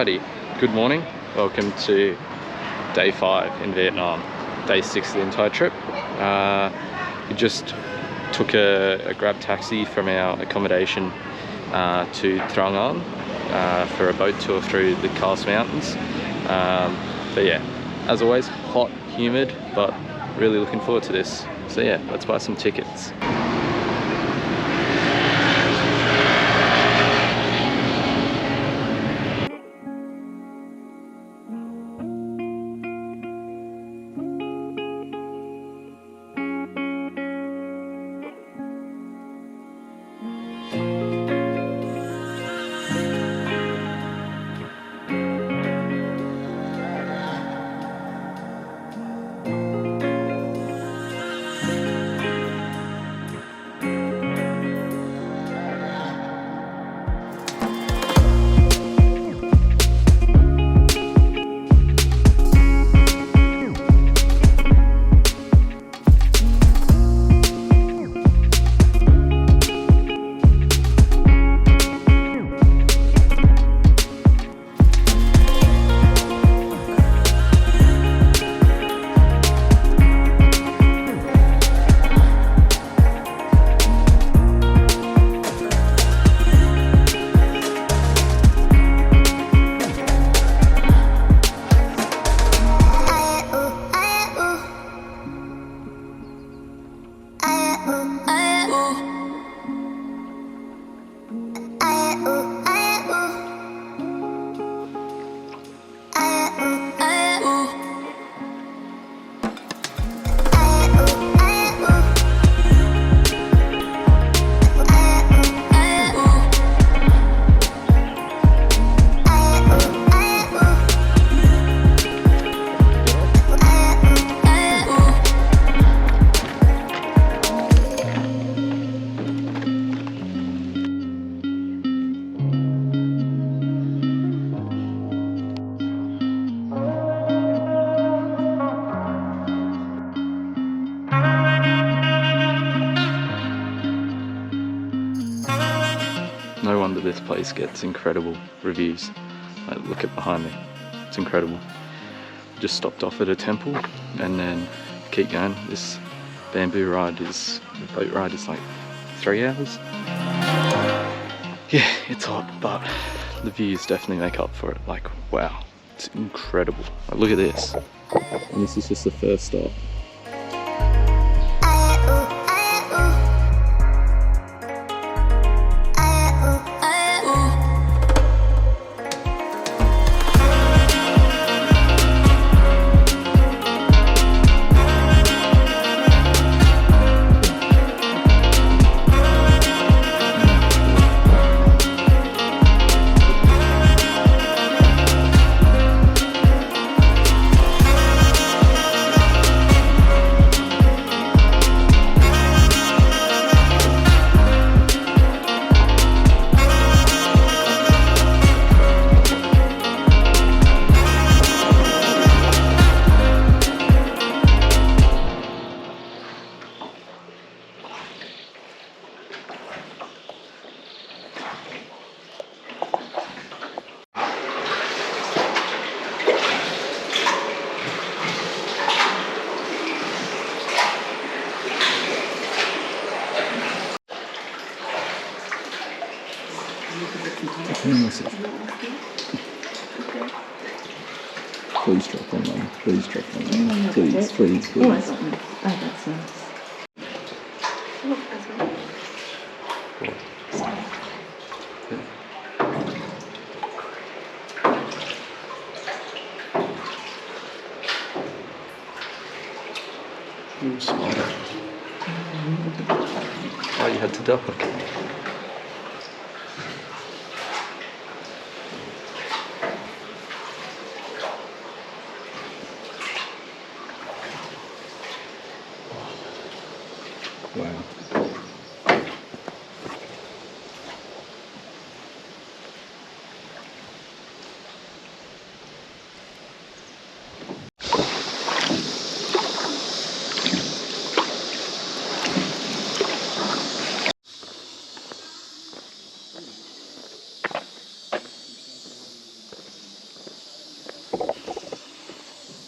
Alrighty, good morning. Welcome to day 5 in Vietnam, day 6 of the entire trip. We just took a grab taxi from our accommodation to Trang An for a boat tour through the Karst Mountains. But yeah, as always, hot, humid, but really looking forward to this. So yeah, let's buy some tickets. No wonder this place gets incredible reviews. Like, look at behind me, it's incredible. Just stopped off at a temple and then keep going. This bamboo ride is, the boat ride is like 3 hours. Yeah, it's hot, but the views definitely make up for it. Like, wow, it's incredible. Like, look at this. And this is just the first stop. Please drop one, Mum. Please drop one, Mum. Please, please, please. Oh, I got one. Oh, that's nice. Oh, that's one. Ooh, spider. Oh, you had to duck. Wow.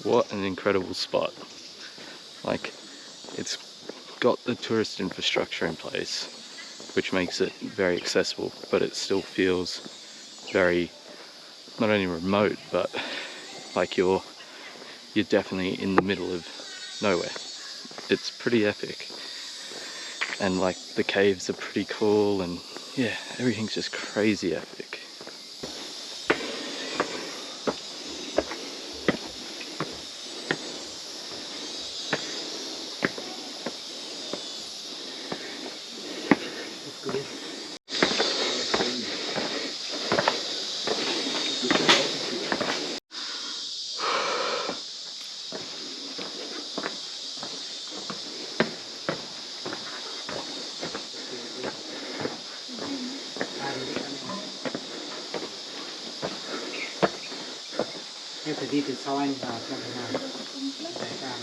what an incredible spot. Like, it's got the tourist infrastructure in place, which makes it very accessible, but it still feels very, not only remote, but like you're definitely in the middle of nowhere. It's pretty epic. And like the caves are pretty cool, and yeah, everything's just crazy epic. Em phải đi từ sau anh vào xem thế nào. Đấy là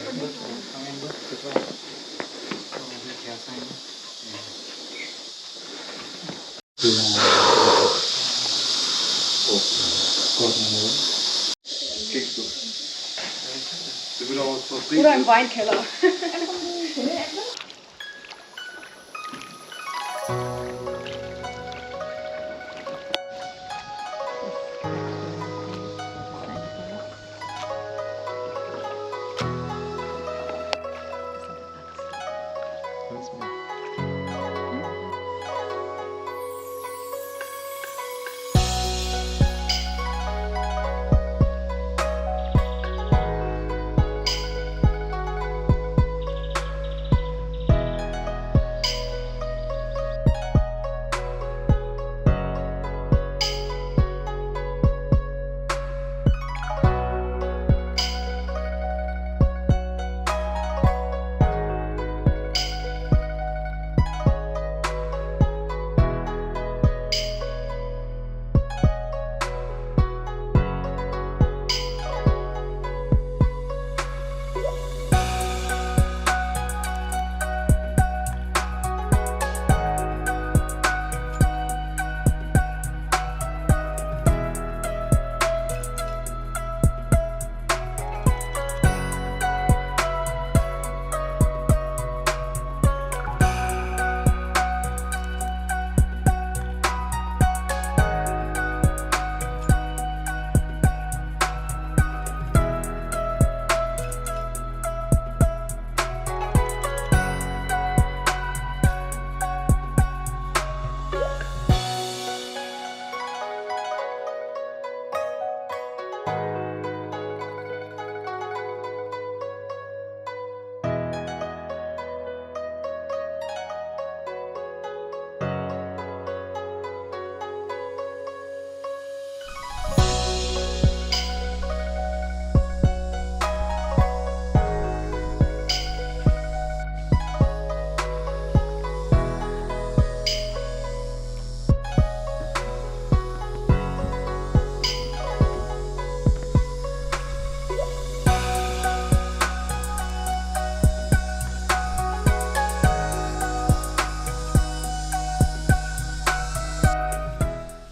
nó bước sau em bước từ qua. Sau đi kéo xanh. Thì là cột là lớn. Oder im Weinkeller.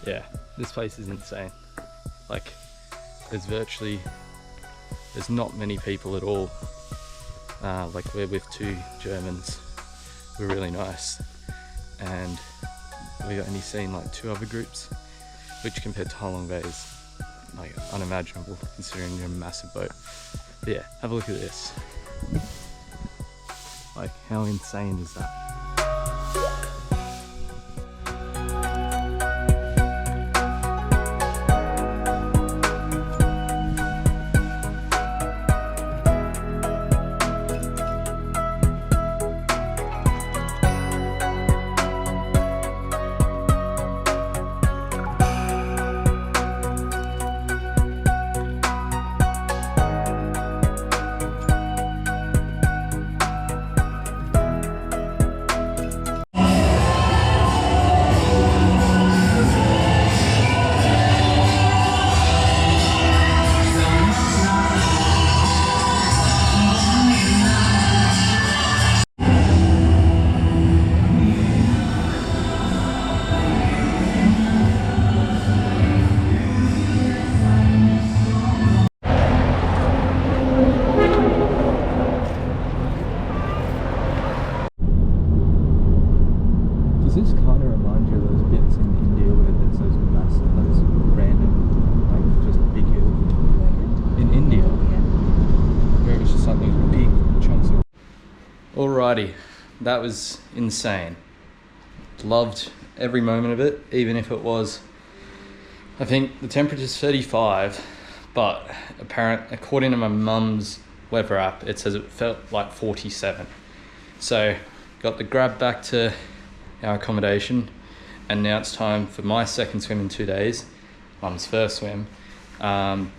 Yeah, this place is insane. Like, there's not many people at all. Like, we're with two Germans, we're really nice, and we've only seen like 2 other groups, which compared to Halong Bay is like unimaginable considering you're a massive boat. But yeah, have a look at this. Like, how insane is that? Alrighty, that was insane. Loved every moment of it, even if it was, I think the temperature's 35, but according to my mum's weather app, it says it felt like 47. So got the grab back to our accommodation, and now it's time for my second swim in 2 days, mum's first swim,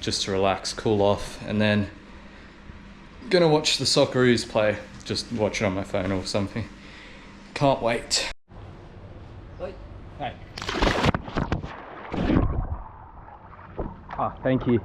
just to relax, cool off, and then gonna watch the Socceroos play. Just watch it on my phone or something. Can't wait. Hey. Ah, thank you.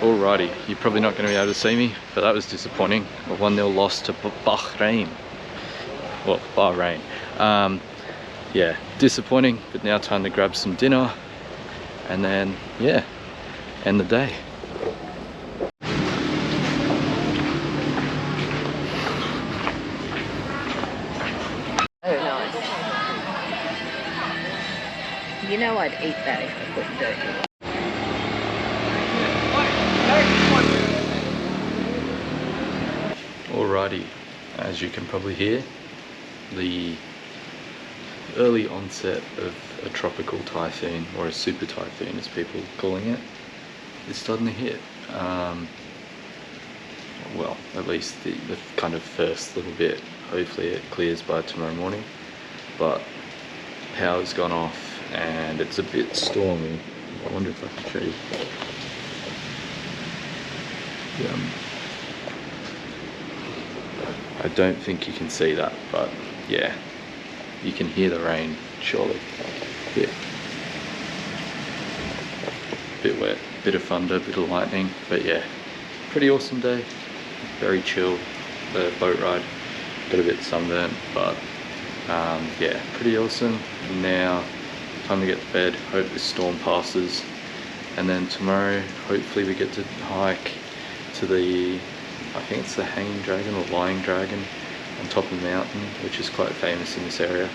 Alrighty, you're probably not going to be able to see me, but that was disappointing. A 1-0 loss to Bahrain. Well, Bahrain. Yeah, disappointing, but now time to grab some dinner and then, yeah, end the day. Oh, nice. You know I'd eat that if I couldn't do it. Alrighty, as you can probably hear, the early onset of a tropical typhoon, or a super typhoon as people are calling it, is starting to hit. Well, at least the kind of first little bit. Hopefully it clears by tomorrow morning, but power's gone off and it's a bit stormy. I wonder if I can show you. I don't think you can see that, but yeah, you can hear the rain, surely. Yeah. Bit wet, bit of thunder, bit of lightning, but yeah, pretty awesome day. Very chill. The boat ride got a bit sunburnt, but yeah, pretty awesome. Now, time to get to bed. Hope this storm passes, and then tomorrow, hopefully, we get to hike to the, I think it's the Hanging Dragon or Lying Dragon on top of the mountain, which is quite famous in this area.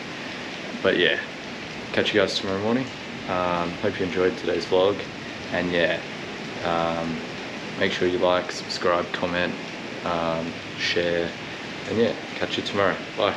But yeah, catch you guys tomorrow morning. Hope you enjoyed today's vlog, and yeah, make sure you like, subscribe, comment, share, and yeah, catch you tomorrow. Bye.